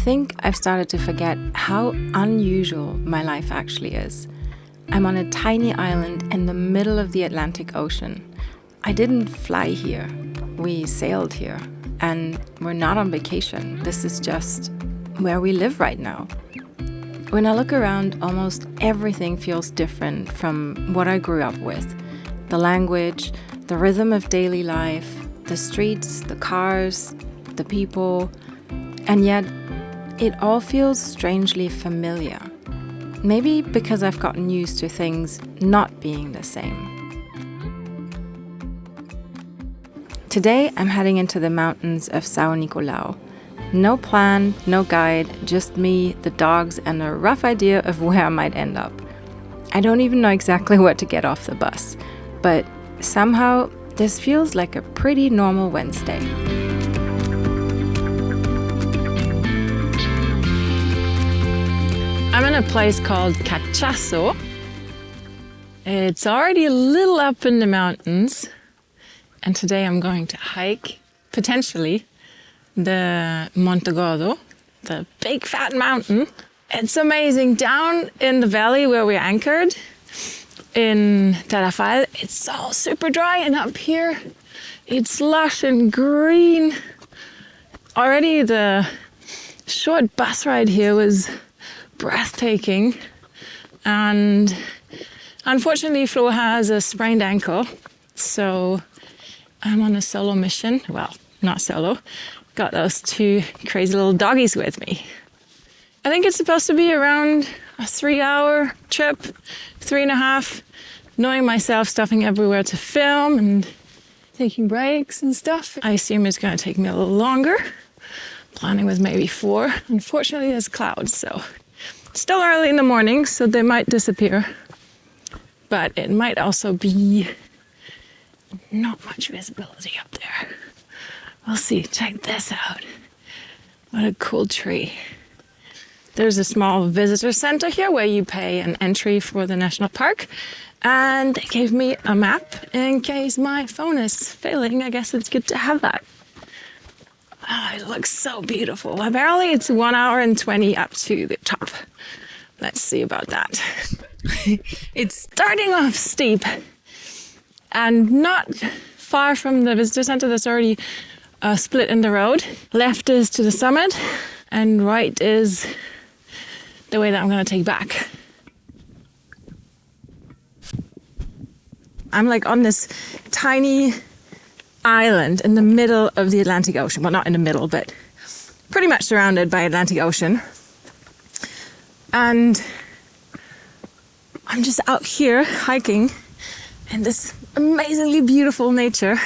think I've started to forget how unusual my life actually is. I'm on a tiny island in the middle of the Atlantic Ocean. I didn't fly here. We sailed here. And we're not on vacation. This is just where we live right now. When I look around, almost everything feels different from what I grew up with. The language, the rhythm of daily life, the streets, the cars, the people. And yet, it all feels strangely familiar. Maybe because I've gotten used to things not being the same. Today, I'm heading into the mountains of Sao Nicolau. No plan, no guide, just me, the dogs, and a rough idea of where I might end up. I don't even know exactly where to get off the bus, but somehow this feels like a pretty normal Wednesday. I'm in a place called Cachaço. It's already a little up in the mountains, and today I'm going to hike, potentially, the Monte Gordo, the big fat mountain. It's amazing. Down in the valley where we're anchored in Tarrafal, it's all super dry, and up here it's lush and green. Already the short bus ride here was breathtaking, and unfortunately Floh has a sprained ankle, so I'm on a solo mission. Well, not solo. Got those two crazy little doggies with me. I think it's supposed to be around a 3-hour trip, 3.5, knowing myself, stopping everywhere to film and taking breaks and stuff. I assume it's going to take me a little longer, planning with maybe 4. Unfortunately, there's clouds, so still early in the morning, so they might disappear. But it might also be not much visibility up there. We'll see. Check this out. What a cool tree. There's a small visitor center here where you pay an entry for the national park. And they gave me a map in case my phone is failing. I guess it's good to have that. Oh, it looks so beautiful. Apparently it's 1 hour and 20 up to the top. Let's see about that. It's starting off steep. And not far from the visitor center, there's already a split in the road. Left is to the summit, and right is the way that I'm going to take back. I'm like on this tiny island in the middle of the Atlantic Ocean. Well, not in the middle, but pretty much surrounded by Atlantic Ocean. And I'm just out here hiking in this amazingly beautiful nature.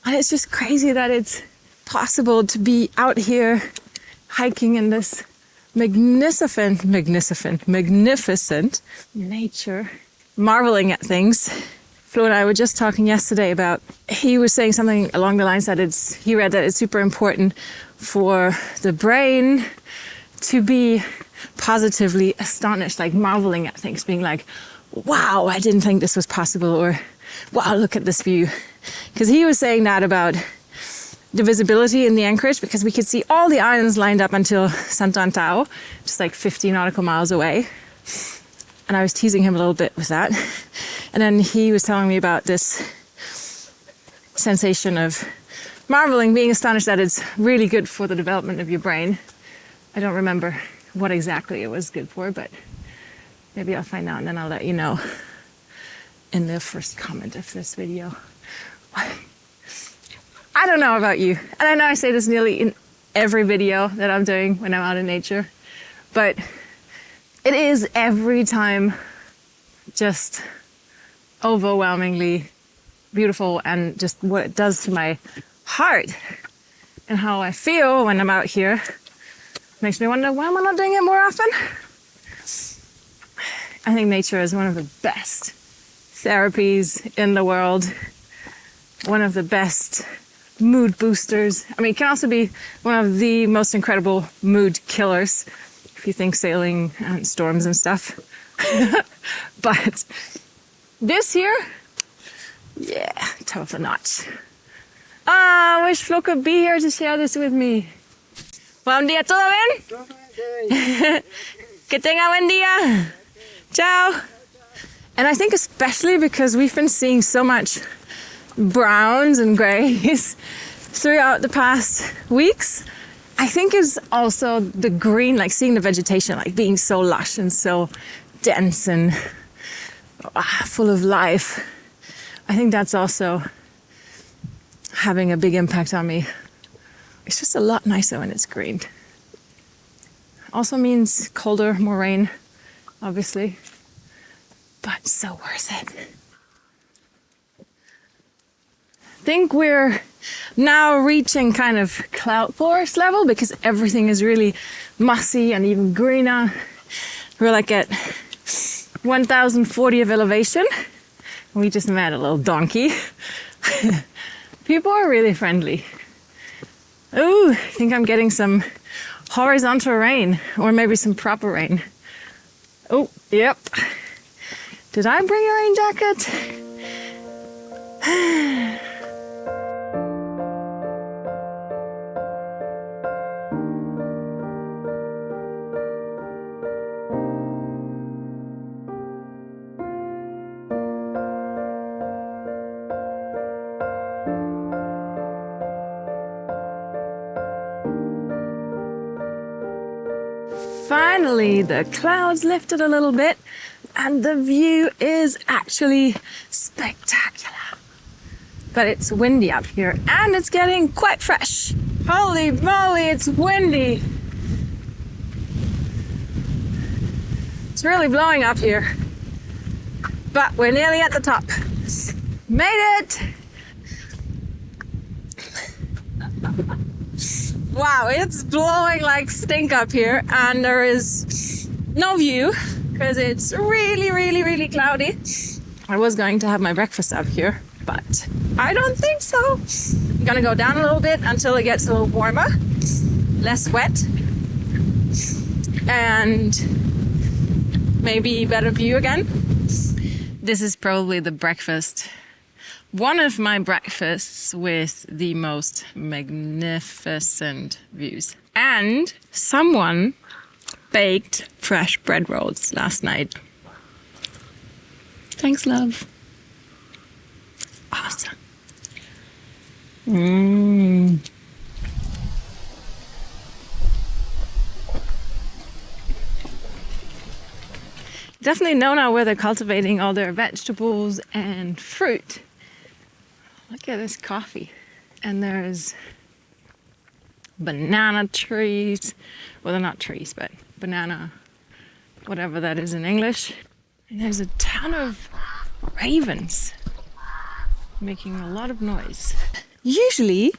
And it's just crazy that it's possible to be out here hiking in this magnificent nature, marveling at things. Floh and I were just talking yesterday about, he was saying something along the lines that he read that it's super important for the brain to be positively astonished, like marveling at things, being like, wow, I didn't think this was possible, or wow, look at this view. Because he was saying that about the visibility in the anchorage, because we could see all the islands lined up until Santo Antão, just like 50 nautical miles away. And I was teasing him a little bit with that. And then he was telling me about this sensation of marveling, being astonished that it's really good for the development of your brain. I don't remember what exactly it was good for, but maybe I'll find out and then I'll let you know in the first comment of this video. I don't know about you, and I know I say this nearly in every video that I'm doing when I'm out in nature, but it is every time just overwhelmingly beautiful, and just what it does to my heart and how I feel when I'm out here makes me wonder, why am I not doing it more often? I think nature is one of the best therapies in the world, one of the best mood boosters. I mean, it can also be one of the most incredible mood killers if you think sailing and storms and stuff. But this here, yeah, top of the notch. I wish Floh could be here to share this with me. Buen día, ¿todo bien? Que tenga buen día. Ciao. And I think especially because we've been seeing so much browns and greys throughout the past weeks, I think it's also the green, like seeing the vegetation like being so lush and so dense and full of life. I think that's also having a big impact on me. It's just a lot nicer when it's green. Also means colder, more rain, obviously, but so worth it. I think we're now reaching kind of cloud forest level because everything is really mossy and even greener. We're like at 1040 of elevation. We just met a little donkey. People are really friendly. Ooh, I think I'm getting some horizontal rain, or maybe some proper rain. Oh, yep. Did I bring a rain jacket? Finally, the clouds lifted a little bit and the view is actually spectacular. But it's windy up here and it's getting quite fresh. Holy moly, it's windy. It's really blowing up here. But we're nearly at the top. Made it! Wow, it's blowing like stink up here and there is no view because it's really, really, really cloudy. I was going to have my breakfast up here, but I don't think so. I'm gonna go down a little bit until it gets a little warmer, less wet, and maybe better view again. This is probably the breakfast. One of my breakfasts with the most magnificent views. And someone baked fresh bread rolls last night. Thanks, love. Awesome. Definitely know now where they're cultivating all their vegetables and fruit. Look at this coffee. And there's banana trees. Well, they're not trees, but banana, whatever that is in English. And there's a ton of ravens making a lot of noise. Usually,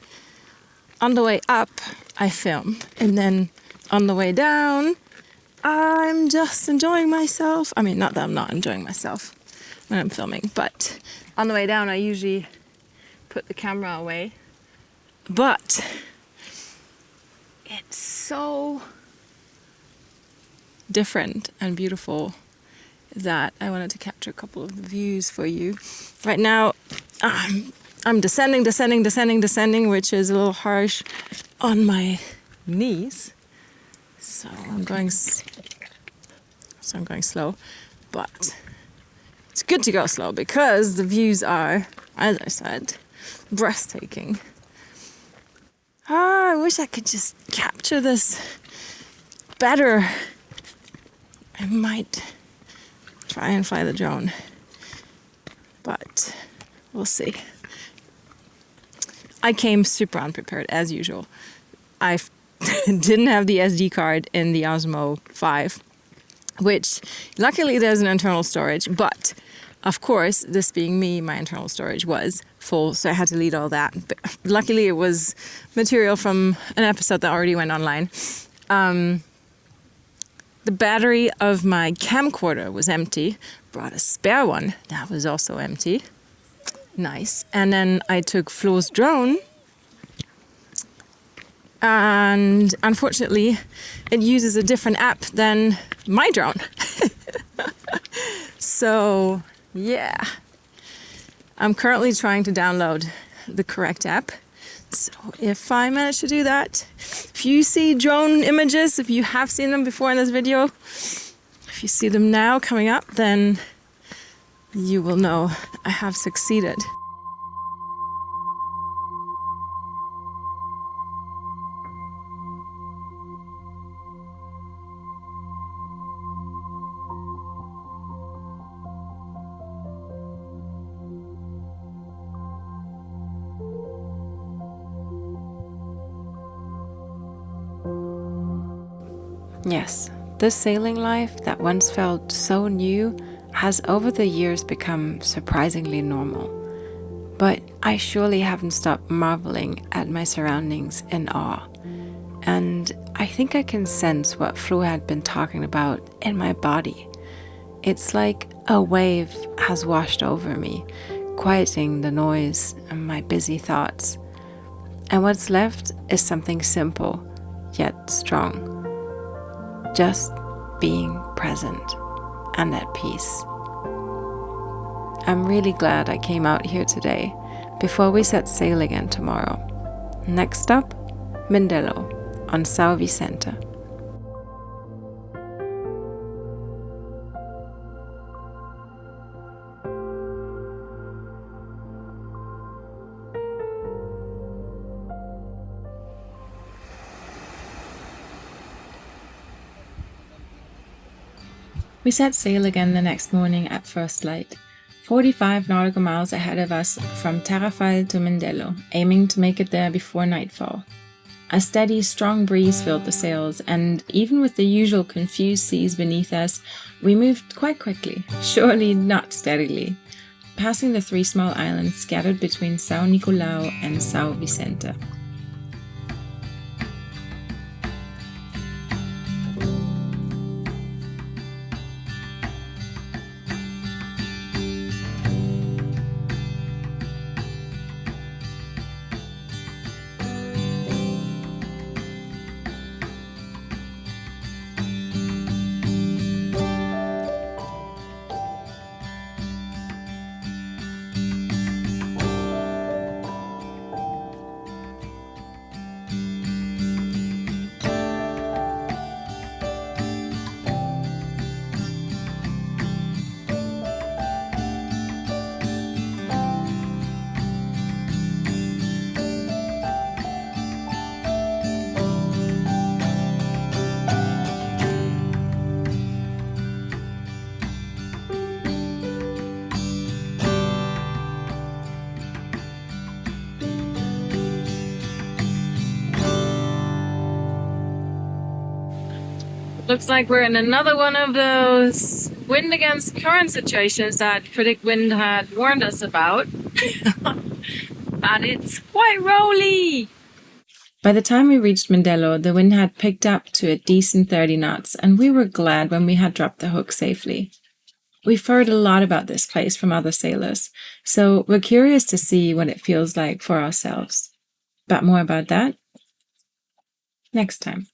on the way up, I film. And then on the way down, I'm just enjoying myself. I mean, not that I'm not enjoying myself when I'm filming, but on the way down, I usually put the camera away. But it's so different and beautiful that I wanted to capture a couple of the views for you. Right now, I'm descending, which is a little harsh on my knees. So I'm going slow, but it's good to go slow because the views are, as I said, breathtaking. I wish I could just capture this better. I might try and fly the drone, but we'll see. I came super unprepared as usual. I didn't have the SD card in the Osmo 5, which luckily there's an internal storage, but of course, this being me, my internal storage was full, so I had to delete all that. But luckily it was material from an episode that already went online. The battery of my camcorder was empty. Brought a spare one that was also empty. Nice. And then I took Floh's drone. And unfortunately, it uses a different app than my drone. So, yeah. I'm currently trying to download the correct app So if I manage to do that, if you see drone images, if you have seen them before in this video, if you see them now coming up, then you will know I have succeeded. Yes, this sailing life that once felt so new has over the years become surprisingly normal. But I surely haven't stopped marveling at my surroundings in awe. And I think I can sense what Floh had been talking about in my body. It's like a wave has washed over me, quieting the noise and my busy thoughts. And what's left is something simple, yet strong. Just being present and at peace. I'm really glad I came out here today before we set sail again tomorrow. Next stop, Mindello on Sao Vicente. We set sail again the next morning at first light, 45 nautical miles ahead of us from Tarrafal to Mindello, aiming to make it there before nightfall. A steady, strong breeze filled the sails, and even with the usual confused seas beneath us, we moved quite quickly, surely not steadily, passing the 3 small islands scattered between São Nicolau and Sao Vicente. Looks like we're in another one of those wind against current situations that Predict Wind had warned us about. And it's quite rolly. By the time we reached Mindello, the wind had picked up to a decent 30 knots, and we were glad when we had dropped the hook safely. We've heard a lot about this place from other sailors, so we're curious to see what it feels like for ourselves. But more about that next time.